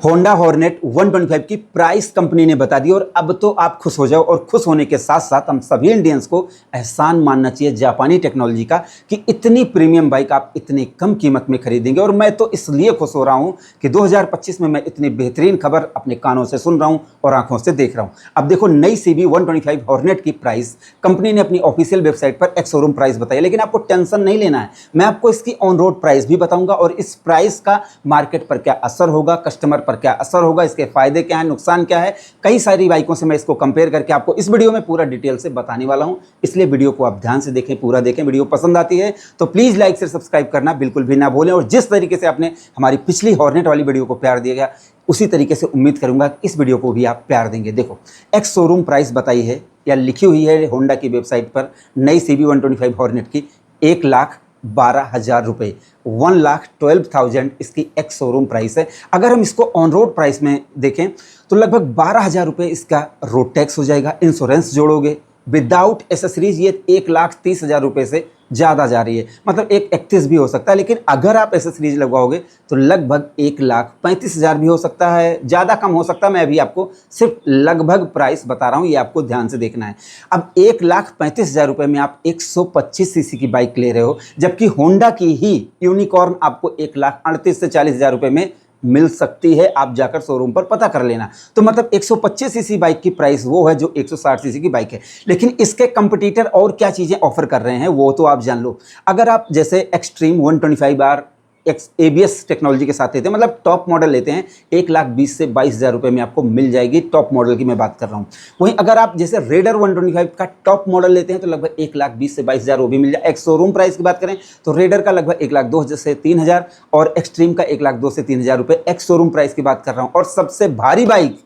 Honda hornet 125 की price company ने बता दी और अब तो आप खुश हो जाओ। और खुश होने के साथ साथ हम सभी इंडियंस को एहसान मानना चाहिए जापानी टेक्नोलॉजी का कि इतनी प्रीमियम बाइक आप इतनी कम कीमत में खरीदेंगे। और मैं तो इसलिए खुश हो रहा हूं कि 2025 में मैं इतनी बेहतरीन खबर अपने कानों से सुन रहा हूं और आंखों से देख रहा हूं। अब देखो, नई CB 125 हॉर्नेट की प्राइस कंपनी ने अपनी ऑफिशियल वेबसाइट पर एक्स शोरूम प्राइस बताई, लेकिन आपको टेंशन नहीं लेना है। मैं आपको इसकी ऑन रोड प्राइस भी बताऊंगा और इस प्राइस का मार्केट पर क्या असर होगा, कस्टमर पर क्या असर होगा, इसके फायदे क्या हैं, नुकसान क्या है, कई सारी बाइकों से मैं इसको कंपेयर करके आपको इस वीडियो में पूरा डिटेल से बताने वाला हूं। इसलिए वीडियो को आप ध्यान से देखें, पूरा देखें। वीडियो पसंद आती है तो प्लीज लाइक से सब्सक्राइब करना बिल्कुल भी ना भूलें। और जिस तरीके से आपने हमारी पिछली हॉर्नेट वाली वीडियो को प्यार दिया गया, उसी तरीके से उम्मीद करूंगा कि इस वीडियो को भी आप प्यार देंगे। देखो, एक्स शोरूम प्राइस बताई है या लिखी हुई है होंडा की वेबसाइट पर नई CB 125 हॉर्नेट की 1,12,000 रुपये, 1,12,000 इसकी एक्स शोरूम प्राइस है। अगर हम इसको ऑन रोड प्राइस में देखें तो लगभग 12,000 रुपये इसका रोड टैक्स हो जाएगा। इंश्योरेंस जोड़ोगे विदाउट एसेसरीज ये 1,30,000 रुपये से ज़्यादा जा रही है, मतलब 1,31 भी हो सकता है। लेकिन अगर आप एसेसरीज लगवाओगे तो लगभग 1,35,000 भी हो सकता है, ज़्यादा कम हो सकता है। मैं अभी आपको सिर्फ लगभग प्राइस बता रहा हूँ, ये आपको ध्यान से देखना है। अब 1,35,000 रुपये में आप 125 सीसी की बाइक ले रहे हो, जबकि होंडा की ही यूनिकॉर्न आपको 1,38,000 से 40,000 रुपये में मिल सकती है। आप जाकर शोरूम पर पता कर लेना। तो मतलब 125 सीसी बाइक की प्राइस वो है जो 160 सीसी की बाइक है। लेकिन इसके कंपटीटर और क्या चीज़ें ऑफर कर रहे हैं वो तो आप जान लो। अगर आप जैसे एक्सट्रीम 125R ABS टेक्नोलॉजी के साथ लेते हैं, मतलब टॉप मॉडल लेते हैं, 1,20,000 से 22,000 रुपये में आपको मिल जाएगी। टॉप मॉडल की मैं बात कर रहा हूँ। वहीं अगर आप जैसे रेडर 125 का टॉप मॉडल लेते हैं तो लगभग 1,20,000 से 22,000 वो भी मिल जाए। एक्स शोरूम प्राइस की बात करें तो रेडर का लगभग 1,02,000 से 3,000 और एक्सट्रीम का 1,02,000 से 3,000 रुपये एक्स शोरूम प्राइस की बात कर रहा हूँ। और सबसे भारी बाइक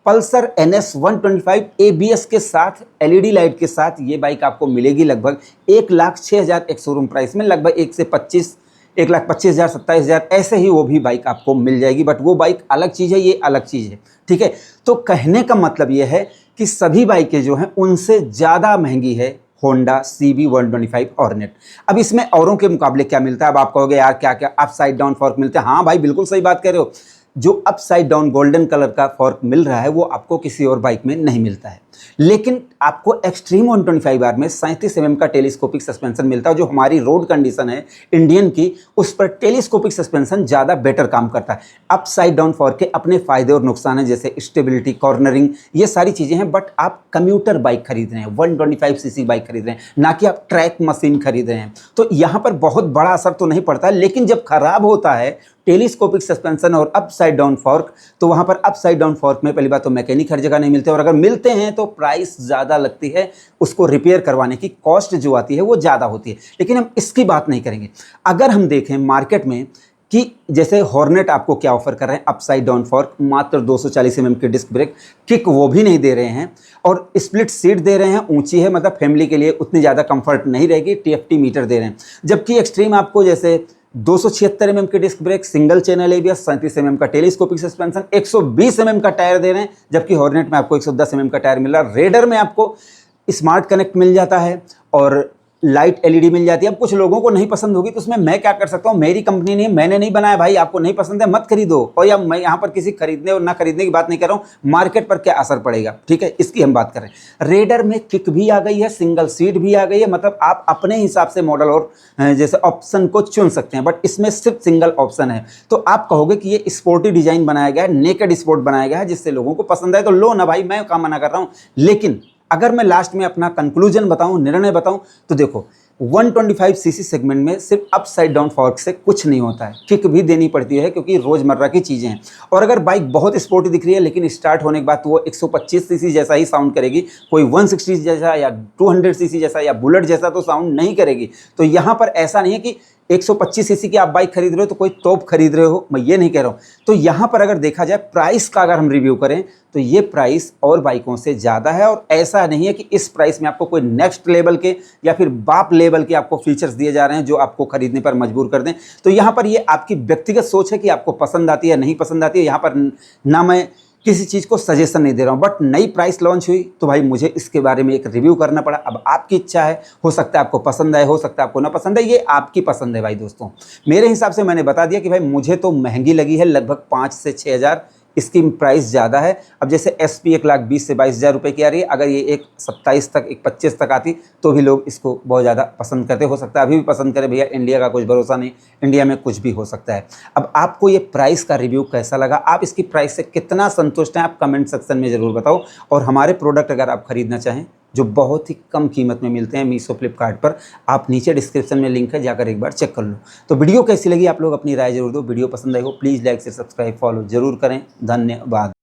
पल्सर NS 125 ABS के साथ LED लाइट के साथ ये बाइक आपको मिलेगी लगभग 1,06,000 एक्स शोरूम प्राइस में। लगभग 1,25,000 27,000 ऐसे ही वो भी बाइक आपको मिल जाएगी। बट वो बाइक अलग चीज़ है, ये अलग चीज़ है, ठीक है। तो कहने का मतलब ये है कि सभी बाइकें जो हैं उनसे ज़्यादा महंगी है होंडा CB 125 हॉर्नेट। अब इसमें औरों के मुकाबले क्या मिलता है? अब आप कहोगे यार क्या क्या अपसाइड डाउन फॉर्क मिलते हैं। हाँ भाई, बिल्कुल सही बात कह रहे हो। जो अपसाइड डाउन गोल्डन कलर का फॉर्क मिल रहा है वो आपको किसी और बाइक में नहीं मिलता है। लेकिन आपको एक्सट्रीम 125R में 37 mm का टेलीस्कोपिक सस्पेंशन मिलता है। जो हमारी रोड कंडीशन है इंडियन की, उस पर टेलीस्कोपिक सस्पेंशन ज़्यादा बेटर काम करता है। अपसाइड डाउन फॉर्क के अपने फायदे और नुकसान हैं, जैसे स्टेबिलिटी, कॉर्नरिंग, ये सारी चीज़ें हैं। बट आप कम्यूटर बाइक खरीद रहे हैं, 125 सीसी बाइक खरीद रहे हैं, ना कि आप ट्रैक मशीन खरीद रहे हैं। तो यहाँ पर बहुत बड़ा असर तो नहीं पड़ता। लेकिन जब खराब होता है टेलीस्कोपिक सस्पेंशन और अपसाइड डाउन फॉर्क, तो वहाँ पर अपसाइड डाउन फॉर्क में पहली बात तो मैकेनिक हर जगह नहीं मिलते, और अगर मिलते हैं तो प्राइस ज़्यादा लगती है। उसको रिपेयर करवाने की कॉस्ट जो आती है वो ज़्यादा होती है। लेकिन हम इसकी बात नहीं करेंगे। अगर हम देखें मार्केट में कि जैसे हॉर्नेट आपको क्या ऑफर कर रहे हैं, अपसाइड डाउन फॉर्क, मात्र 240 mm की डिस्क ब्रेक, किक वो भी नहीं दे रहे हैं, और स्प्लिट सीट दे रहे हैं, ऊंची है, मतलब फैमिली के लिए उतनी ज़्यादा कंफर्ट नहीं रहेगी, TFT मीटर दे रहे हैं। जबकि एक्सट्रीम आपको जैसे 276 mm की disc brake, single channel ABS, 37 mm का टेलीस्कोपिक सस्पेंशन, 120 mm का टायर दे रहे हैं। जबकि हॉर्नेट में आपको 110 mm का टायर मिल रहा है। रेडर में आपको स्मार्ट कनेक्ट मिल जाता है और लाइट LED मिल जाती है। अब कुछ लोगों को नहीं पसंद होगी तो उसमें मैं क्या कर सकता हूँ? मेरी कंपनी ने, मैंने नहीं बनाया भाई। आपको नहीं पसंद है मत खरीदो। और या मैं यहाँ पर किसी खरीदने और ना खरीदने की बात नहीं कर रहा हूँ, मार्केट पर क्या असर पड़ेगा, ठीक है, इसकी हम बात करें। रेडर में किक भी आ गई है, सिंगल सीट भी आ गई है, मतलब आप अपने हिसाब से मॉडल और जैसे ऑप्शन को चुन सकते हैं। बट इसमें सिर्फ सिंगल ऑप्शन है। तो आप कहोगे कि ये स्पोर्टी डिजाइन बनाया गया है, नेकेड स्पोर्ट बनाया गया है, जिससे लोगों को पसंद आए तो लो ना भाई, मैं काम मना कर रहा हूँ। लेकिन अगर मैं लास्ट में अपना कंक्लूजन बताऊं, निर्णय बताऊं, तो देखो 125 सीसी सेगमेंट में सिर्फ अपसाइड डाउन फॉर्क से कुछ नहीं होता है, किक भी देनी पड़ती है क्योंकि रोजमर्रा की चीज़ें हैं। और अगर बाइक बहुत स्पोर्टी दिख रही है लेकिन स्टार्ट होने के बाद तो वो 125 सीसी जैसा ही साउंड करेगी, कोई 160 जैसा या 200 सीसी जैसा या बुलेट जैसा तो साउंड नहीं करेगी। तो यहाँ पर ऐसा नहीं है कि 125 सीसी की आप बाइक खरीद रहे हो तो कोई तोप खरीद रहे हो, मैं ये नहीं कह रहा हूँ। तो यहाँ पर अगर देखा जाए प्राइस का, अगर हम रिव्यू करें तो ये प्राइस और बाइकों से ज़्यादा है। और ऐसा नहीं है कि इस प्राइस में आपको कोई नेक्स्ट लेवल के या फिर बाप लेवल के आपको फीचर्स दिए जा रहे हैं जो आपको खरीदने पर मजबूर कर दें। तो यहाँ पर ये आपकी व्यक्तिगत सोच है कि आपको पसंद आती है नहीं पसंद आती है। यहाँ पर ना मैं किसी चीज़ को सजेशन नहीं दे रहा हूँ। बट नई प्राइस लॉन्च हुई तो भाई मुझे इसके बारे में एक रिव्यू करना पड़ा। अब आपकी इच्छा है, हो सकता है आपको पसंद आए, हो सकता है आपको ना पसंद है, ये आपकी पसंद है भाई दोस्तों। मेरे हिसाब से मैंने बता दिया कि भाई मुझे तो महंगी लगी है, लगभग 5 से 6 हज़ार इसकी प्राइस ज़्यादा है। अब जैसे SP 1,20,000 से 22,000 रुपये की आ रही है, अगर ये एक 27 तक, एक 25 तक आती तो भी लोग इसको बहुत ज़्यादा पसंद करते। हो सकता है अभी भी पसंद करें, भैया इंडिया का कुछ भरोसा नहीं, इंडिया में कुछ भी हो सकता है। अब आपको ये प्राइस का रिव्यू कैसा लगा, आप इसकी प्राइस से कितना संतुष्ट हैं, आप कमेंट सेक्शन में ज़रूर बताओ। और हमारे प्रोडक्ट अगर आप खरीदना चाहें जो बहुत ही कम कीमत में मिलते हैं मीशो फ्लिपकार्ट पर, आप नीचे डिस्क्रिप्शन में लिंक है, जाकर एक बार चेक कर लो। तो वीडियो कैसी लगी आप लोग अपनी राय जरूर दो। वीडियो पसंद आई हो प्लीज़ लाइक से सब्सक्राइब फॉलो जरूर करें। धन्यवाद।